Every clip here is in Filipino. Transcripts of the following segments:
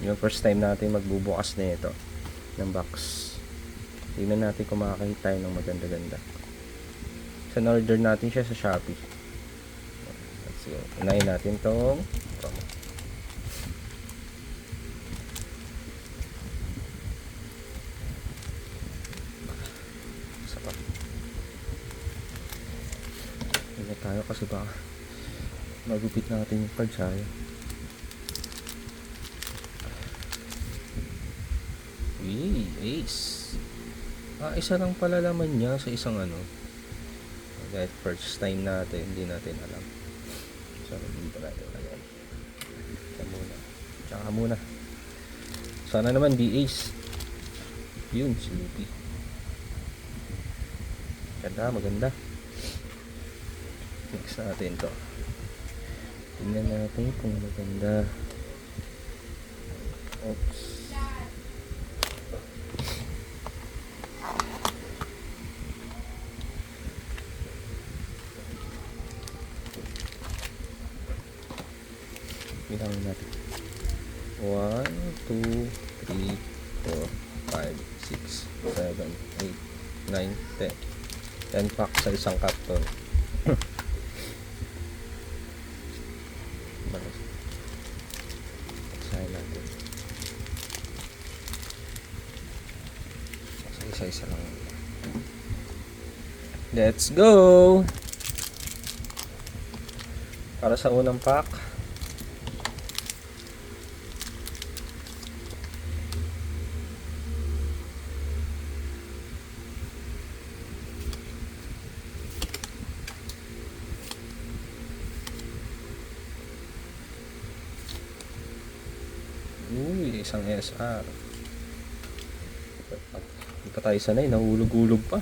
Yung first time natin magbubukas na ito ng box. Tingnan natin kung makakita tayo ng maganda-ganda. So, na-order natin siya sa Shopee. Let's go. Unahin natin tong promo. Isa pa. Hindi tayo kasi baka magupit natin yung card sa'yo. Ace. Isa lang pala laman niya sa isang ano. Dahil first time natin, hindi natin alam. So, dito natin lagyan. Tsaka muna. Sana naman di ace. Yun, Snoopy. Maganda. Next natin to. Tingnan natin kung maganda. Oops. Bilangin natin. 1, 2, 3, 4, 5, 6, 7, 8, 9, 10. 10 pack sa isang carton. Basahin natin. Isa-isa lang. Let's go! Para sa unang pack. Isang SR. Hindi pa tayo sanay, nahulog-hulog pa.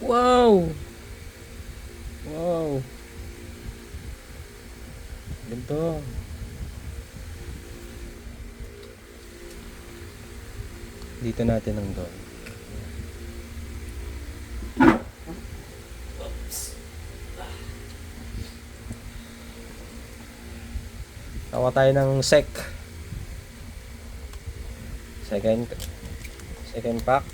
Wow! Ganito. Dito natin ang doon. Tawa tayo ng sec. Second pack.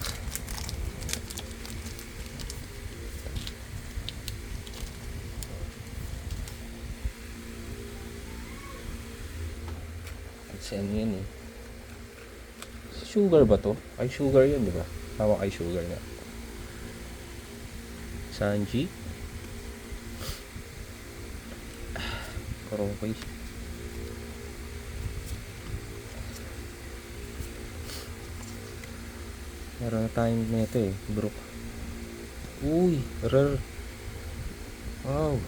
Kasi ano yun eh. Sugar ba to? Ay sugar yun, di ba? Tawag ay sugar nga. Sanji. Karokoy. Meron na tayong neto eh, Brook. Uy, rare. Wow.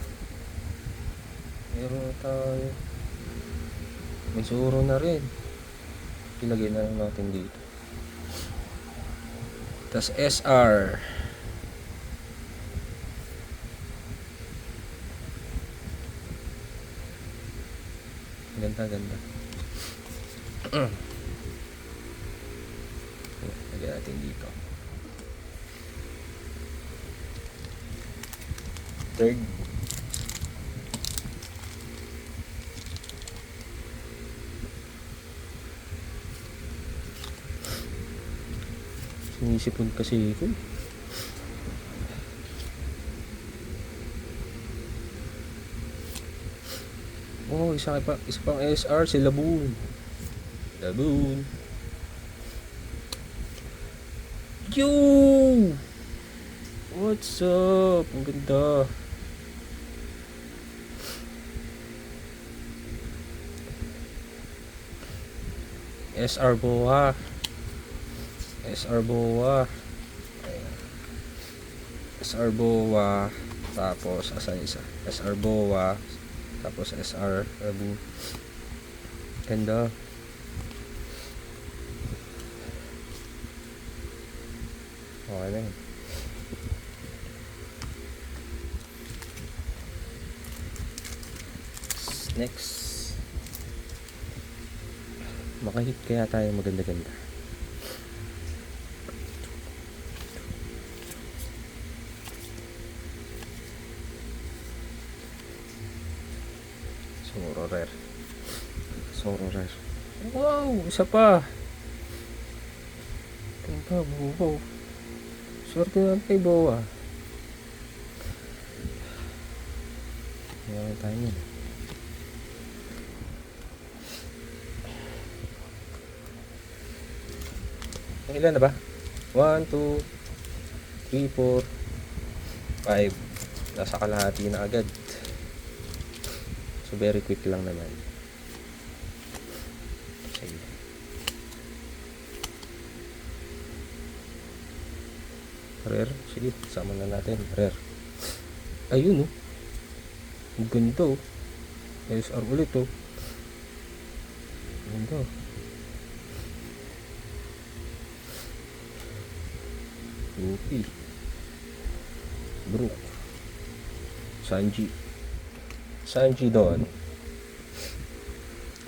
Meron na tayo. May suro na rin. Ilagay na lang natin dito. Tas SR. Ganda. Lagyan natin dito. Third. Sinisipon kasi ko. Oh, isa pang SR si Laboon. Yo! What's up? Ang ganda. SR Boa. Tapos asan isa? SR Boa. Tapos SR Laboon. Ganda. Okay na yun. Next. Makahit kaya tayo maganda-ganda. Soro rare. Wow, isa pa. Ganda, buo. Swerte naman kay Boa. Ngayon tayo niya. Ilan na ba? 1, 2, 3, 4, 5. Nasa kalahati na agad. So very quick lang naman. Sige. Rare. Sige, sama na natin. Rare. Ayun oh. Ang ganda oh. SR ulit oh. Ang ganda. Lupi. Brook. Sanji doon.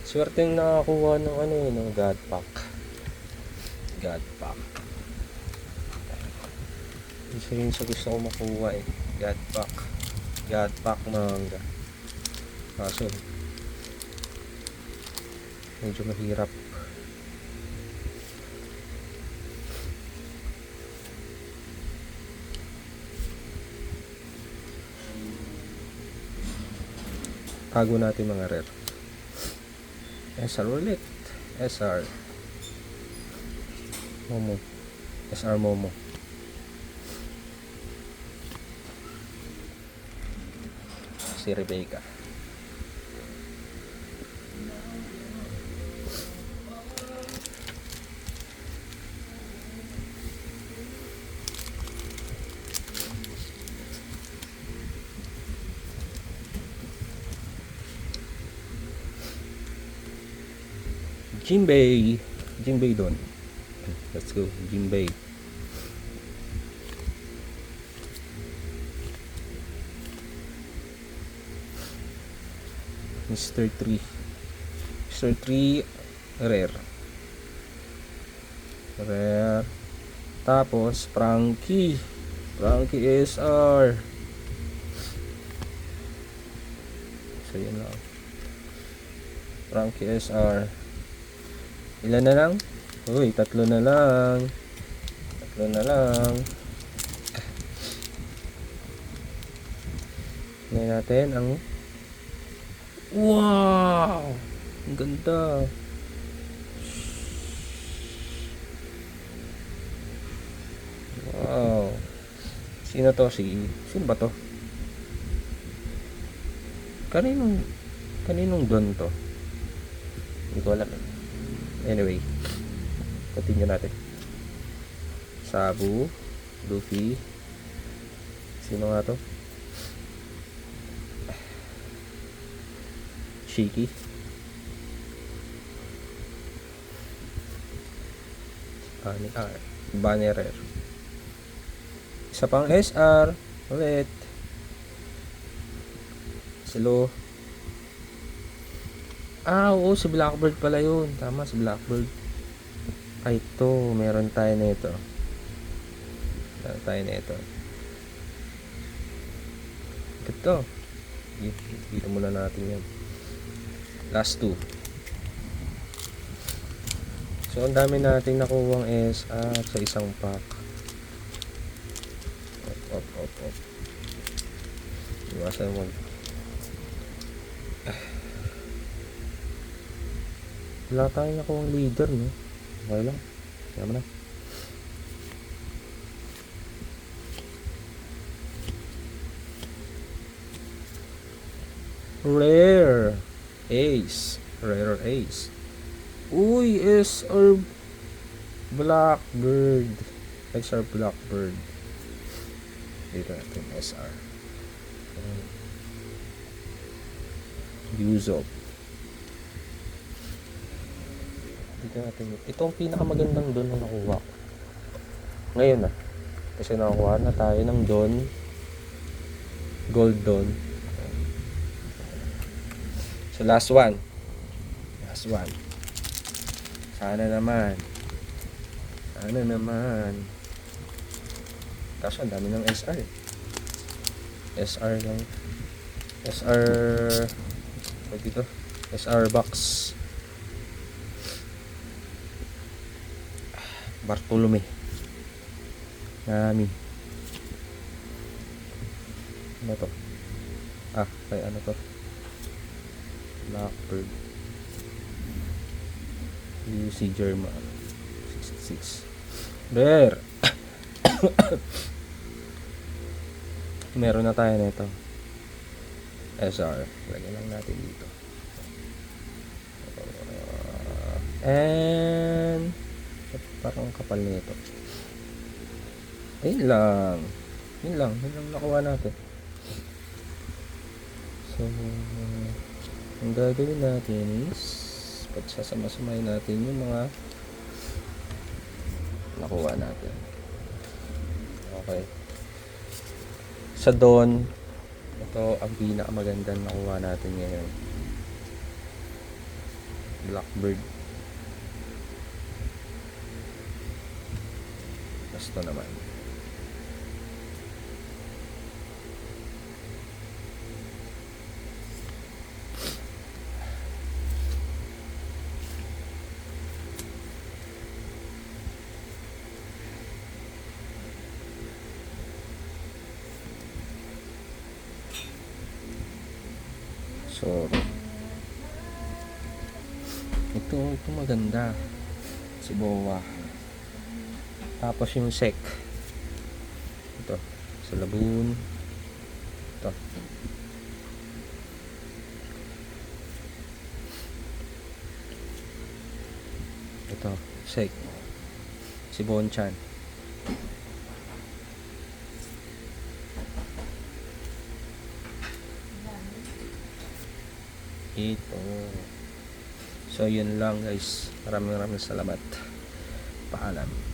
Swerte yung nakakuha ng ano yun, ng God Pack. Isa rin sa gusto ko makuha eh. God Pack manga. Kaso medyo mahirap. Tago natin mga rare. SR ulit. SR Momo. Si Rebecca. Jinbei doon. Let's go, Jinbei. Mr. 3 rare. Tapos Frankie SR. So yun lang. Frankie SR. Ilan na lang? Uy, tatlo na lang. Ngayon natin ang wow! Ang ganda. Wow. Sino to? Sino ba to? Kaninong don to? Hindi ko alam eh. Anyway, continue natin. Sabu, Luffy. Sino nga to? Shiki. Banner. Isa pang SR. Ulit. Silo. Oo, si Blackbird pala yun. Tama, si Blackbird. Ay, ito. Meron tayo nito. Ito. Dito muna natin yan. Last 2. So, ang dami nating nakuwang SR sa isang pack. Op. Iwasan mo. Wala tayong nakuwang leader, no? Okay lang. Kaya mo na. Rare Ace. Uy, SR Blackbird. Dito natin SR. Usopp. Dito natin. Ito ang pinakamagandang don na nakuha ko. Ngayon na. Kasi nakakuha na tayo ng don. Gold don. So last one. Sana naman. Kaso ang dami ng SR. SR lang. SR. What dito? SR box. Bartolome. Nami. Ano to? Kay ano to? Blackbird. UC German 66. Rare. Meron na tayo nito. SR. Lagyan lang natin dito. And parang kapal nito. Yun lang. Yun lang nakuha natin. So, ang gagawin natin is pagsasama-samahin natin yung mga nakuha natin. Okay. Sa Dawn, ito ang pinakamagandang nakuha natin ngayon. Blackbird. Basta naman. So, ito maganda. Si Boa. Tapos yung sec. Ito. Sa Laboon. Ito. Ito. Sec. Si Bonchan. Ito. So, yun lang guys. Maraming salamat. Paalam.